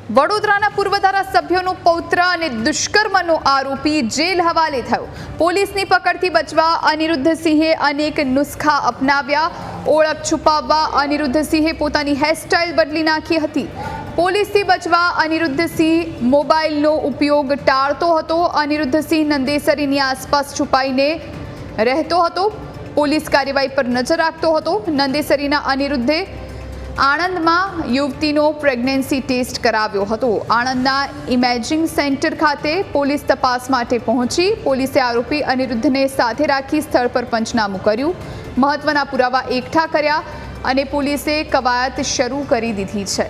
વડોદરાના પૂર્વ ધારાસભ્યનો પૌત્ર અને દુષ્કર્મનો આરોપી જેલ હવાલે થયો। પોલીસની પકડથી બચવા અનિરુદ્ધસિંહે અનેક નુસ્ખા અપનાવ્યા। ઓળખ છુપાવવા અનિરુદ્ધસિંહે પોતાની હેરસ્ટાઇલ બદલી નાખી હતી। પોલીસથી બચવા અનિરુદ્ધસિંહ મોબાઈલનો ઉપયોગ ટાળતો હતો। અનિરુદ્ધસિંહ નંદેસરીની આસપાસ છુપાઈને રહેતો હતો। પોલીસ કાર્યવાહી પર નજર રાખતો હતો। નંદેસરીના અનિરુદ્ધે આણંદમાં યુવતીનો પ્રેગ્નન્સી ટેસ્ટ કરાવ્યો હતો। આણંદના ઇમેજિંગ સેન્ટર ખાતે પોલીસ તપાસ માટે પહોંચી। પોલીસે આરોપી અનિરુદ્ધને સાથે રાખી સ્થળ પર પંચનામું કર્યું। મહત્વના પુરાવા એકઠા કર્યા અને પોલીસે કવાયત શરૂ કરી દીધી છે।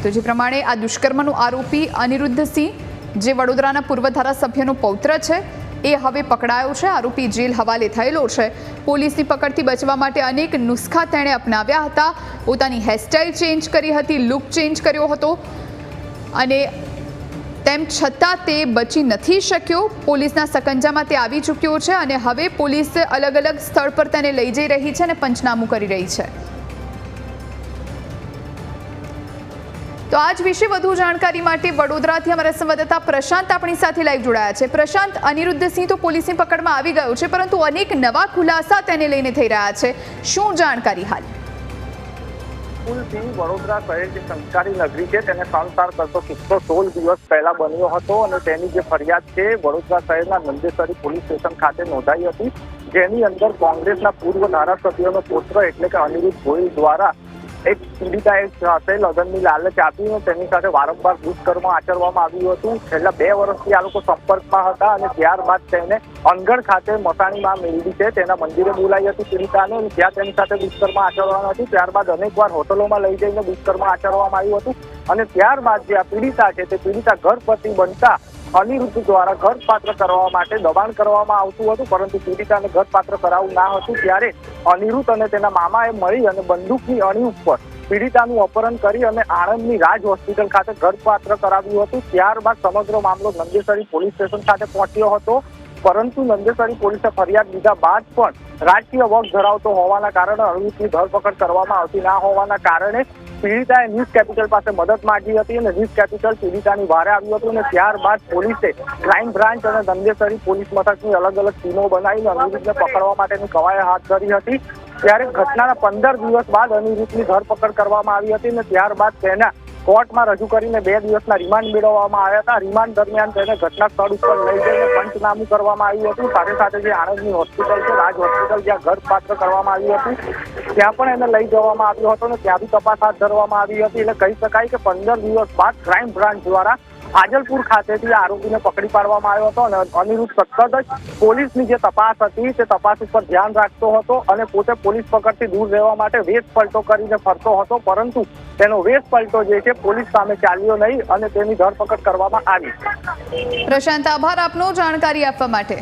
તો જે પ્રમાણે આ દુષ્કર્મનો આરોપી અનિરુદ્ધસિંહ, જે વડોદરાના પૂર્વ ધારાસભ્યનો પૌત્ર છે, એ હવે પકડાયો છે। આરોપી જેલ હવાલે થયેલો છે। પોલીસની પકડથી બચવા માટે અનેક નુસ્ખા તેણે અપનાવ્યા હતા। પોતાની હેરસ્ટાઇલ ચેન્જ કરી હતી, લુક ચેન્જ કર્યો હતો અને તેમ છતાં તે બચી નથી શક્યો। પોલીસના સકંજામાં તે આવી ચૂક્યો છે અને હવે પોલીસ અલગ અલગ સ્થળ પર તેને લઈ જઈ રહી છે અને પંચનામું કરી રહી છે। તો આજ વિશે વધુ જાણકારી માટે વડોદરાથી અમારા સંવાદદાતા પ્રશાંત આપણી સાથે લાઈવ જોડાયા છે। પ્રશાંત, અનિરુદ્ધસિંહ તો પોલીસની પકડમાં આવી ગયો છે, પરંતુ અનેક નવા ખુલાસા તેને લઈને થઈ રહ્યા છે। શું જાણકારી હાલ? વડોદરા શહેર જે સંસ્કારી નગરી છે તેને સંસાર કરતો કિસ્સો 16 દિવસ પહેલા બન્યો હતો અને તેની જે ફરિયાદ છે વડોદરા શહેરના નંદેસરી પોલીસ સ્ટેશન ખાતે નોંધાઈ હતી, જેની અંદર કોંગ્રેસના પૂર્વ ધારાસભ્યનો પુત્ર એટલે કે અનિરુદ્ધ ગોહિલ દ્વારા એક પીડિતાએ સાથે લગ્નની લાલચ આપીને તેની સાથે વારંવાર દુષ્કર્મ આચરવામાં આવ્યું હતું। છેલ્લા 2 વર્ષથી આ લોકો સંપર્કમાં હતા અને ત્યારબાદ તેને અનગઢ ખાતે મસાણીમાં મેળવી છે તેના મંદિરે બોલાઈ હતી પીડિતાને અને ત્યાં તેની સાથે દુષ્કર્મ આચરવાનું હતું। ત્યારબાદ અનેકવાર હોટલોમાં લઈ જઈને દુષ્કર્મ આચરવામાં આવ્યું હતું અને ત્યારબાદ જે આ પીડિતા છે તે પીડિતા ગર્ભવતી બનતા અનિરુદ્ધ દ્વારા ગર્ભપાત્ર કરવા માટે દબાણ કરવામાં આવતું હતું, પરંતુ પીડિતાને ગર્ભપાત્ર કરાવવું ના હતું। ત્યારે અનિરુદ્ધ અને તેના મામાએ મળી અને બંદૂકની અણી ઉપર પીડિતાનું અપહરણ કરી અને આણંદની રાજ હોસ્પિટલ ખાતે ગર્ભપાત્ર કરાવ્યું હતું। ત્યારબાદ સમગ્ર મામલો નંદેસરી પોલીસ સ્ટેશન ખાતે પહોંચ્યો હતો, પરંતુ નંદેસરી પોલીસે ફરિયાદ લીધા બાદ પણ રાજકીય વગ ધરાવતો હોવાના કારણે અનિરુદ્ધની ધરપકડ કરવામાં આવતી ના હોવાના કારણે પીડિતાએ ન્યૂઝ કેપિટલ પાસે મદદ માંગી હતી અને ન્યૂઝ કેપિટલ પીડિતાની વારે આવ્યું હતું અને ત્યારબાદ પોલીસે ક્રાઇમ બ્રાન્ચ અને નંદેસરી પોલીસ મથકની અલગ અલગ ટીમો બનાવીને અનિરુદ્ધને પકડવા માટેની કવાયત હાથ ધરી હતી। ત્યારે ઘટનાના 15 દિવસ બાદ અનિરુદ્ધની ધરપકડ કરવામાં આવી હતી અને ત્યારબાદ તેના કોર્ટમાં રજૂ કરીને 2 દિવસના રિમાન્ડ મેળવવામાં આવ્યા હતા। રિમાન્ડ દરમિયાન તેને ઘટના સ્થળ ઉપર લઈ જઈને પંચનામું કરવામાં આવ્યું હતું। સાથે સાથે જે આણંદની હોસ્પિટલ છે, રાજ હોસ્પિટલ, જ્યાં ગર્ભપાત્ર કરવામાં આવ્યું હતું, ત્યાં પણ એને લઈ જવામાં આવ્યો હતો અને ત્યાં બી તપાસ હાથ ધરવામાં આવી હતી। એટલે કહી શકાય કે 15 દિવસ બાદ ક્રાઇમ બ્રાન્ચ દ્વારા આજલપુર ખાતેથી આરોપીને પકડી પાડવામાં આવ્યો હતો અને અનિરુદ્ધ સતત જ પોલીસની જે તપાસ હતી તે તપાસ ઉપર ધ્યાન રાખતો હતો અને પોતે પોલીસ પકડથી દૂર રહેવા માટે વેશ પલટો કરીને ફરતો હતો, પરંતુ તેનો વેશ પલટો જે છે પોલીસ સામે ચાલ્યો નહીં અને તેની ધરપકડ કરવામાં આવી। પ્રશાંત, આભાર આપનો જાણકારી આપવા માટે।